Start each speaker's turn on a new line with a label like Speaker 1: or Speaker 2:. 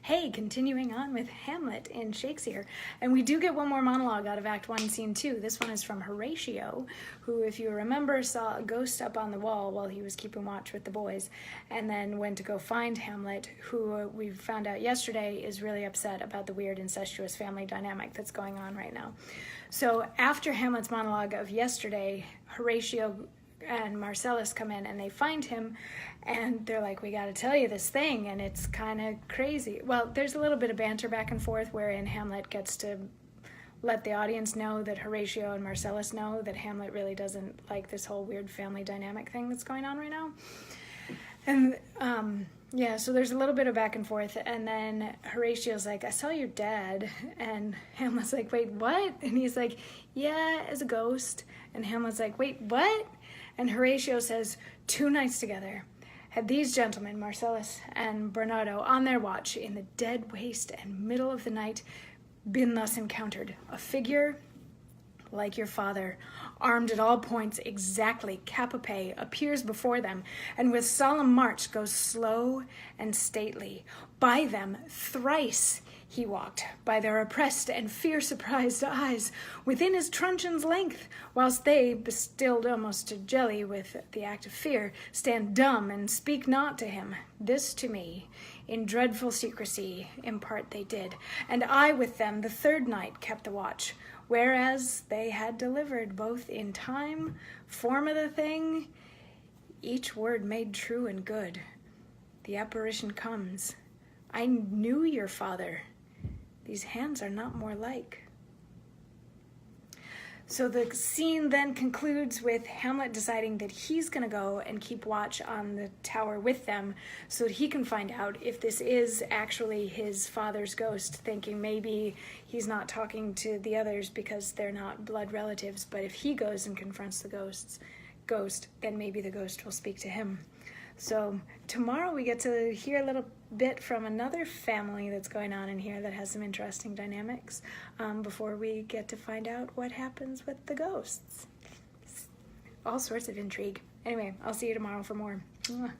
Speaker 1: Hey, continuing on with Hamlet in Shakespeare. And we do get one more monologue out of Act 1, Scene 2. This one is from Horatio, who, if you remember, saw a ghost up on the wall while he was keeping watch with the boys, and then went to go find Hamlet, who we found out yesterday is really upset about the weird incestuous family dynamic that's going on right now. So after Hamlet's monologue of yesterday, Horatio and Marcellus come in and they find him and they're like, we got to tell you this thing, and it's kind of crazy. Well, there's a little bit of banter back and forth wherein Hamlet gets to let the audience know that Horatio and Marcellus know that Hamlet really doesn't like this whole weird family dynamic thing that's going on right now. And yeah, so there's a little bit of back and forth, and then Horatio's like, I saw your dad, and Hamlet's like, wait, what? And he's like, yeah, as a ghost. And Hamlet's like, wait, what? And Horatio says, 2 nights together had these gentlemen, Marcellus and Bernardo, on their watch in the dead waste and middle of the night, been thus encountered. A figure like your father, armed at all points exactly cap a pie, appears before them, and with solemn march goes slow and stately. By them thrice he walked, by their oppressed and fear-surprised eyes, within his truncheon's length, whilst they, bestilled almost to jelly with the act of fear, stand dumb and speak not to him. This to me, in dreadful secrecy, impart they did, and I with them the 3rd night kept the watch, whereas they had delivered both in time, form of the thing, each word made true and good. The apparition comes. I knew your father. These hands are not more like. So the scene then concludes with Hamlet deciding that he's going to go and keep watch on the tower with them so that he can find out if this is actually his father's ghost, thinking maybe he's not talking to the others because they're not blood relatives, but if he goes and confronts the ghost, then maybe the ghost will speak to him. So tomorrow we get to hear a little bit from another family that's going on in here that has some interesting dynamics before we get to find out what happens with the ghosts. All sorts of intrigue. Anyway, I'll see you tomorrow for more. Mwah.